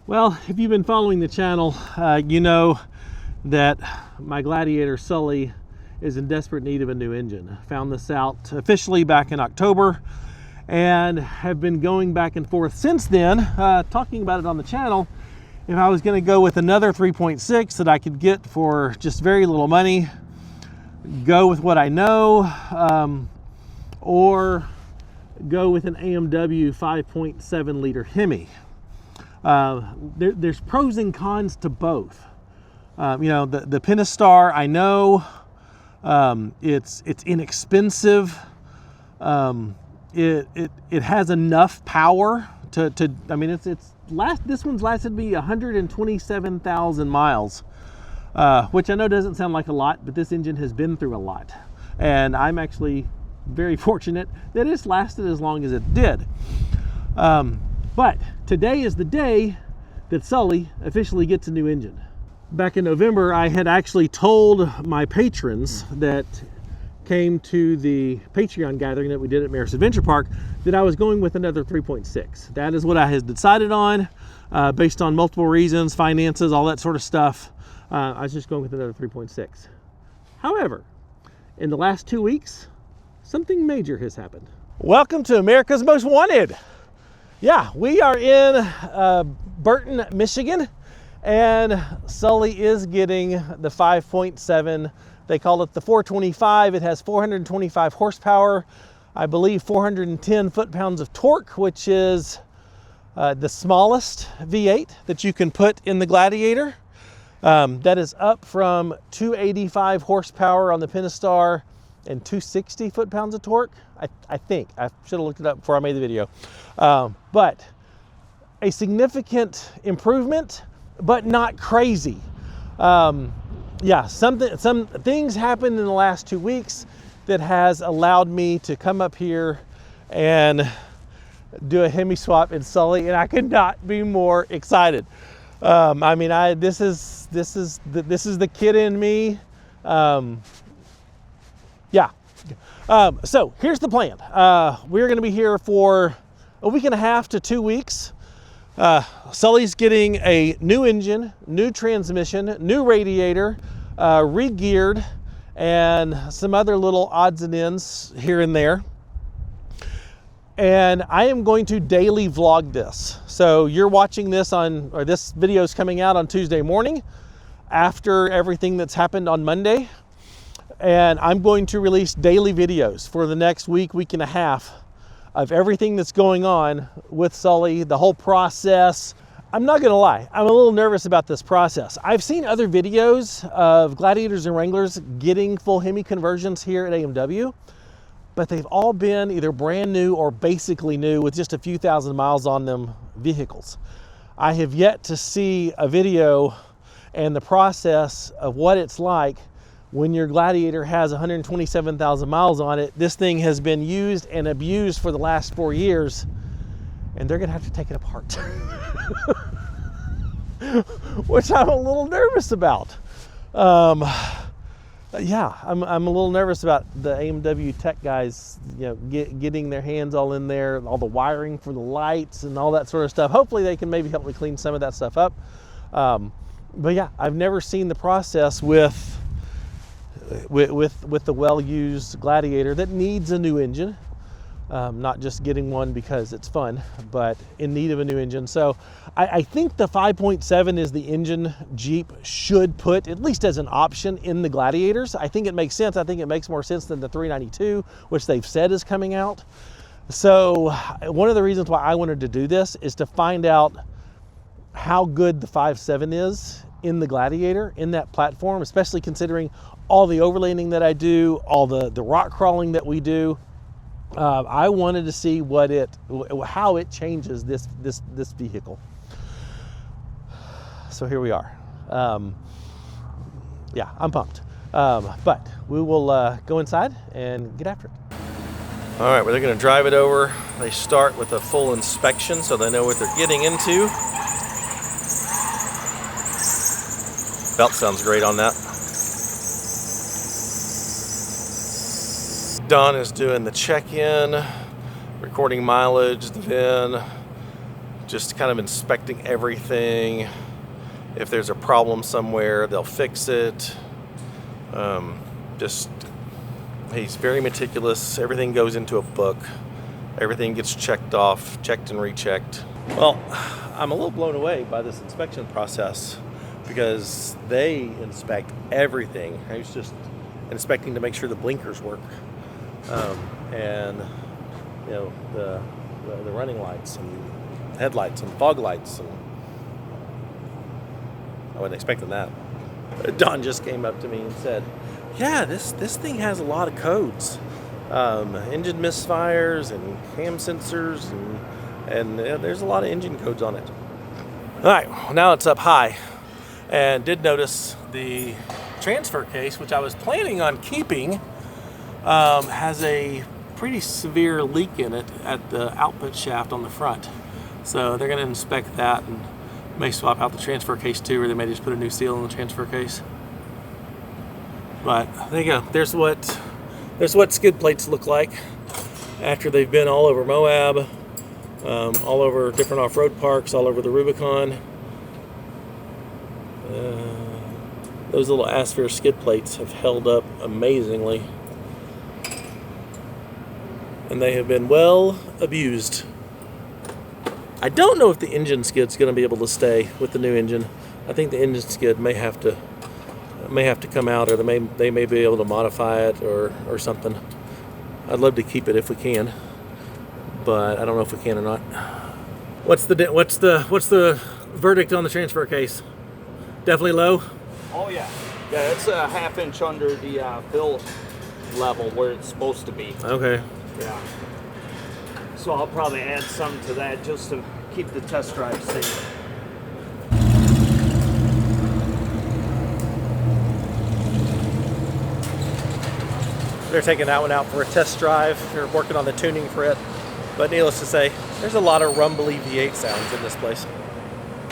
Well, if you've been following the channel, you know that my Gladiator Sully is in desperate need of a new engine. I found this out officially back in October and have been going back and forth since then, talking about it on the channel. If I was going to go with another 3.6 that I could get for just very little money, go with what I know, or go with an AMW 5.7 liter Hemi. There's pros and cons to both. You know, the Pentastar, I know it's inexpensive. It has enough power to I mean, this one's lasted me 127,000 miles, which I know doesn't sound like a lot, but this engine has been through a lot, and I'm actually very fortunate that it's lasted as long as it did. But today is the day that Sully officially gets a new engine. Back in November, I had actually told my patrons that came to the Patreon gathering that we did at Maris Adventure Park that I was going with another 3.6. That is what I had decided on, based on multiple reasons, finances, all that sort of stuff. I was just going with another 3.6. However, in the last 2 weeks, something major has happened. Welcome to America's Most Wanted. Yeah, we are in Burton, Michigan, and Sully is getting the 5.7. They call it the 425. It has 425 horsepower, I believe 410 foot-pounds of torque, which is the smallest V8 that you can put in the Gladiator. That is up from 285 horsepower on the Pentastar and 260 foot-pounds of torque. I think. I should have looked it up before I made the video. But a significant improvement, but not crazy. Yeah, some things happened in the last 2 weeks that has allowed me to come up here and do a Hemi swap in Sully, and I could not be more excited. I mean, this is the kid in me. Yeah. So here's the plan. We're going to be here for a week and a half to 2 weeks. Sully's getting a new engine, new transmission, new radiator, re-geared, and some other little odds and ends here and there. And I am going to daily vlog this. So you're watching this or this video is coming out on Tuesday morning after everything that's happened on Monday. And I'm going to release daily videos for the next week and a half of everything that's going on with Sully, the whole process. I'm not gonna lie, I'm a little nervous about this process. I've seen other videos of Gladiators and Wranglers getting full Hemi conversions here at AMW, but they've all been either brand new or basically new with just a few thousand miles on them vehicles. I have yet to see a video and the process of what it's like when your Gladiator has 127,000 miles on it. This thing has been used and abused for the last 4 years, and they're gonna have to take it apart. Which I'm a little nervous about. Yeah, I'm a little nervous about the AMW tech guys, you know, getting their hands all in there, all the wiring for the lights and all that sort of stuff. Hopefully they can maybe help me clean some of that stuff up. But yeah, I've never seen the process with the well-used Gladiator that needs a new engine, not just getting one because it's fun, but in need of a new engine. So I think the 5.7 is the engine Jeep should put, at least as an option, in the Gladiators. I think it makes sense. I think it makes more sense than the 392, which they've said is coming out. So one of the reasons why I wanted to do this is to find out how good the 5.7 is in the Gladiator, in that platform, especially considering all the overlanding that I do, all the rock crawling that we do. I wanted to see how it changes this vehicle. So here we are. Yeah, I'm pumped. But we will go inside and get after it. All right, well, they're going to drive it over. They start with a full inspection so they know what they're getting into. Belt sounds great on that. Don is doing the check-in, recording mileage, the VIN, just kind of inspecting everything. If there's a problem somewhere, they'll fix it. He's very meticulous. Everything goes into a book. Everything gets checked off, checked and rechecked. Well, I'm a little blown away by this inspection process because they inspect everything. I was just inspecting to make sure the blinkers work, and you know, the running lights and headlights and fog lights, and I wasn't expecting that. Don just came up to me and said, "Yeah, this thing has a lot of codes, engine misfires and cam sensors, and there's a lot of engine codes on it." All right, well, now it's up high, and did notice the transfer case, which I was planning on keeping, has a pretty severe leak in it at the output shaft on the front. So they're going to inspect that and may swap out the transfer case too, or they may just put a new seal in the transfer case. But there you go. There's what skid plates look like after they've been all over Moab, all over different off-road parks, all over the Rubicon. Those little Asphere skid plates have held up amazingly, and they have been well abused. I don't know if the engine skid's going to be able to stay with the new engine. I think the engine skid may have to come out, or they may be able to modify it or something. I'd love to keep it if we can, but I don't know if we can or not. What's the verdict on the transfer case? Definitely low? Oh yeah. Yeah, it's a half-inch under the fill level where it's supposed to be. Okay. Yeah. So I'll probably add some to that just to keep the test drive safe. They're taking that one out for a test drive. They're working on the tuning for it. But needless to say, there's a lot of rumbly V8 sounds in this place.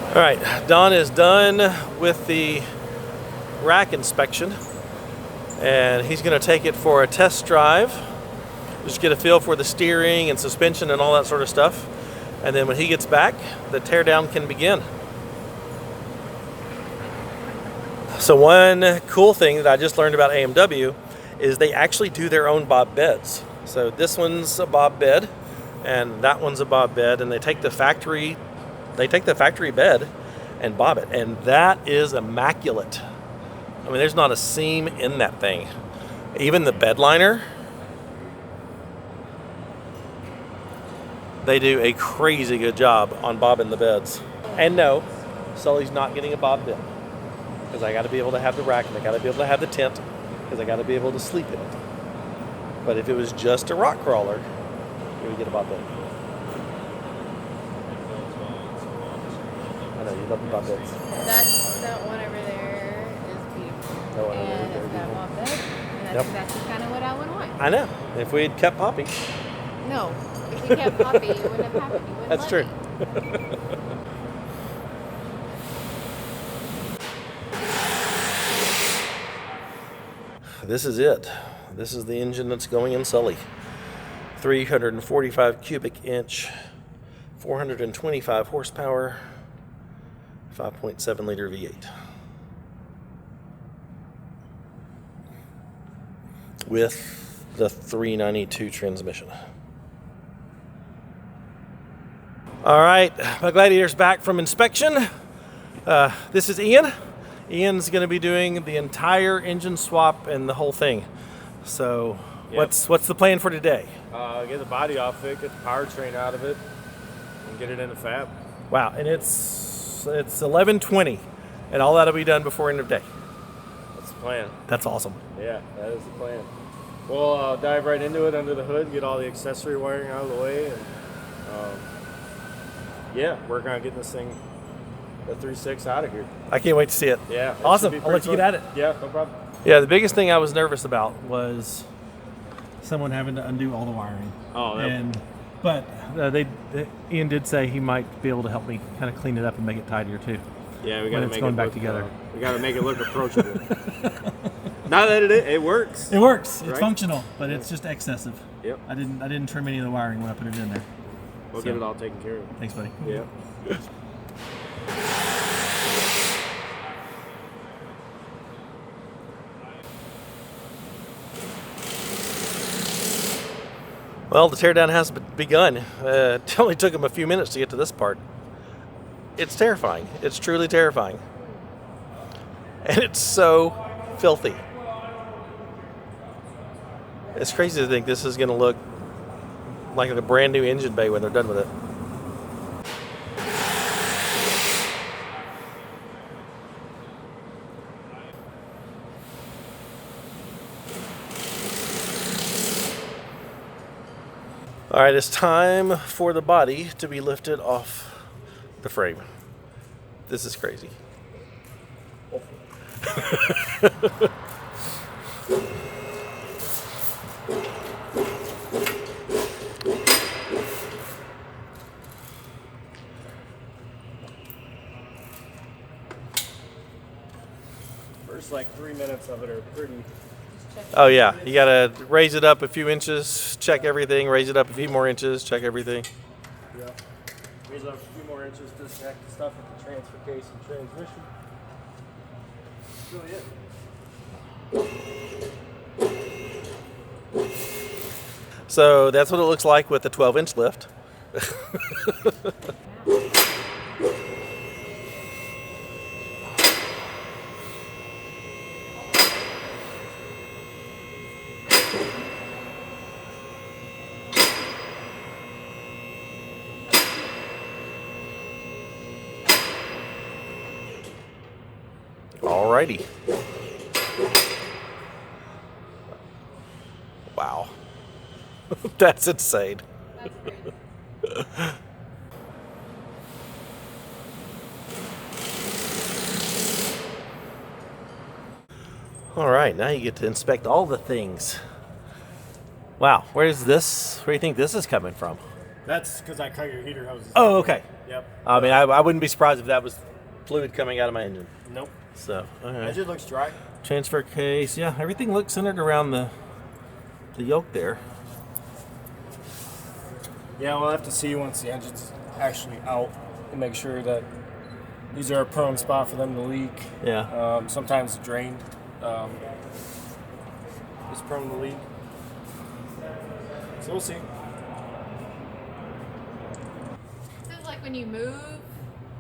All right, Don is done with the rack inspection, and he's going to take it for a test drive. Just get a feel for the steering and suspension and all that sort of stuff. And then when he gets back, the teardown can begin. So one cool thing that I just learned about AMW is they actually do their own bob beds. So this one's a bob bed, and that one's a bob bed, and they take the factory bed and bob it, and that is immaculate. I mean, there's not a seam in that thing. Even the bed liner, they do a crazy good job on bobbing the beds. And no, Sully's not getting a bob bed, because I got to be able to have the rack, and I got to be able to have the tent, because I got to be able to sleep in it. But if it was just a rock crawler, you would get a bob bed. I know, you love the bob beds. That one over there is beautiful. That one over there is and very it's got beautiful. bob bed, and that's exactly kind of what I would want. I know. If we had kept Poppy. No, if you kept Poppy, it wouldn't have happened. You wouldn't That's true. me. This is it. This is the engine that's going in Sully. 345 cubic inch, 425 horsepower, 5.7 liter V8. With the 392 transmission. All right, my Gladiator's back from inspection. This is Ian. Ian's going to be doing the entire engine swap and the whole thing. So, Yep. what's the plan for today? Get the body off it, get the powertrain out of it, and get it in the fab. Wow, and it's 11:20, and all that'll be done before end of day. That's the plan. That's awesome. Yeah, that is the plan. We'll dive right into it under the hood, get all the accessory wiring out of the way, and work on getting this thing, the 3.6, out of here. I can't wait to see it. Yeah. it Awesome. should be I'll let pretty you get at fun. it. Yeah, no problem. Yeah, the biggest thing I was nervous about was someone having to undo all the wiring. Oh, But Ian did say he might be able to help me kind of clean it up and make it tidier too. Yeah, we when got to it's make going it back look, together. we got to make it look approachable. Not that it works. It works. It's Right? functional, but it's just excessive. Yep. I didn't trim any of the wiring when I put it in there. We'll get it all taken care of. Thanks, buddy. Yeah. Well, the teardown has begun. It only took him a few minutes to get to this part. It's terrifying. It's truly terrifying. And it's so filthy. It's crazy to think this is going to look like a brand new engine bay when they're done with it. All right, it's time for the body to be lifted off the frame. This is crazy. First, like 3 minutes of it are pretty. Oh yeah, you gotta raise it up a few inches, check everything, raise it up a few more inches, check everything. Yeah. Raise up a few more inches, disconnect the stuff with the transfer case and transmission. That's really it. So that's what it looks like with the 12-inch lift. Alrighty. Wow. That's insane. That's crazy. All right, now you get to inspect all the things. Wow, where do you think this is coming from? That's because I cut your heater hoses. Oh, okay. Yep. I mean, I wouldn't be surprised if that was fluid coming out of my engine. Nope. So, all right. Engine looks dry. Transfer case, yeah, everything looks centered around the yoke there. Yeah, we'll have to see once the engine's actually out and make sure that these are a prone spot for them to leak. Yeah. Sometimes drained is prone to leak. So we'll see. This is like when you move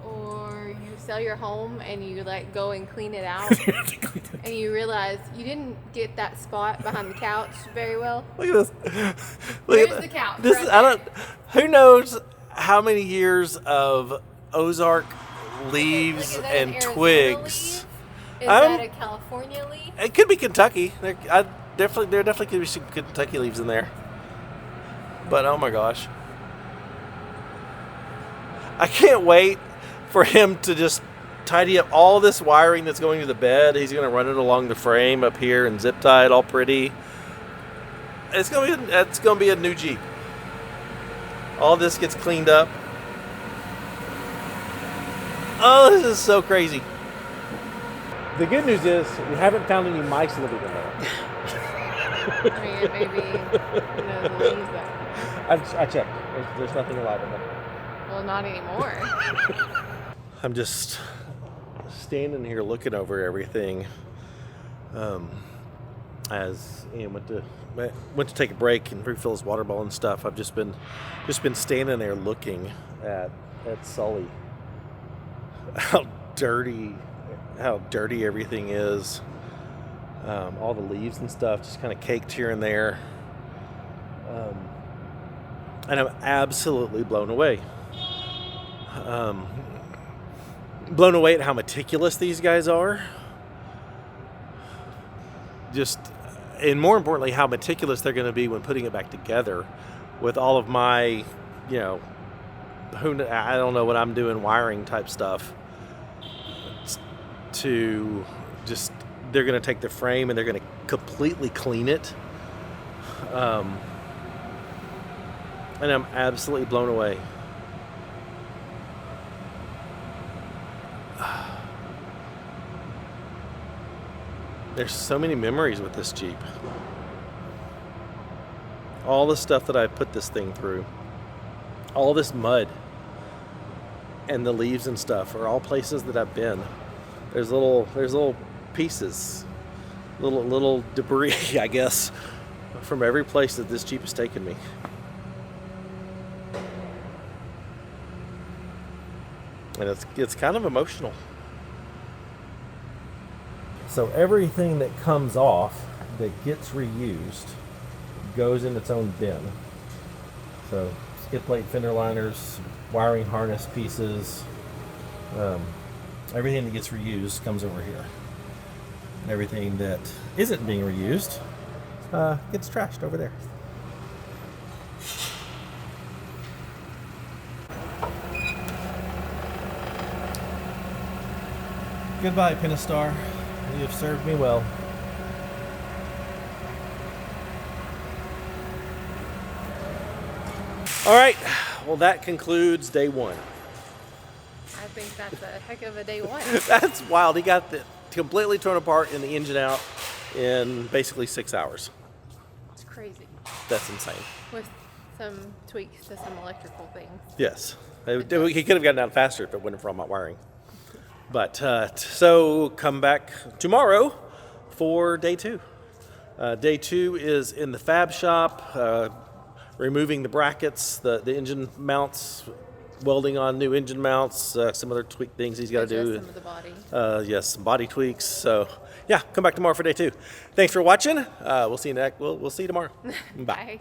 or you sell your home and you like go and clean it out and you realize you didn't get that spot behind the couch very well. Look at this. There's the couch. This right I there. don't. Who knows how many years of Ozark leaves Look at that, and an Arizona twigs. leaf. Is I'm- that a California leaf? It could be Kentucky. There definitely could be some Kentucky leaves in there. But oh my gosh, I can't wait for him to just tidy up all this wiring that's going to the bed. He's going to run it along the frame up here and zip tie it all pretty. It's going to be a new Jeep. All this gets cleaned up. Oh, this is so crazy. The good news is we haven't found any mice living in there. I mean, maybe the leaves that. I checked. There's nothing alive in there. Well, not anymore. I'm just standing here looking over everything. As Ian went to take a break and refill his water bottle and stuff. I've just been standing there looking at Sully. How dirty everything is. All the leaves and stuff just kind of caked here and there. And I'm absolutely blown away. Blown away at how meticulous these guys are. And more importantly, how meticulous they're going to be when putting it back together with all of my, I don't know what I'm doing, wiring type stuff. They're going to take the frame and they're going to completely clean it. And I'm absolutely blown away. There's so many memories with this Jeep. All the stuff that I put this thing through. all this mud and the leaves and stuff are all places that I've been. There's little pieces, little debris, I guess, from every place that this Jeep has taken me. And it's kind of emotional. So everything that comes off that gets reused goes in its own bin. So skid plate, fender liners, wiring harness pieces, everything that gets reused comes over here. And everything that isn't being reused gets trashed over there. Goodbye, Pentastar. You have served me well. All right, well, that concludes day one. I think that's a heck of a day one. That's wild. He got the completely torn apart and the engine out in basically 6 hours. It's crazy. That's insane. With some tweaks to some electrical things. Yes. He could have gotten out faster if it wasn't for all my wiring. But so come back tomorrow for day two. Day two is in the fab shop, removing the brackets, the engine mounts, welding on new engine mounts, some other tweak things he's got to do. Some of the body. Yes, some body tweaks. So yeah, come back tomorrow for day two. Thanks for watching. We'll see you next. We'll see you tomorrow. Bye. Bye.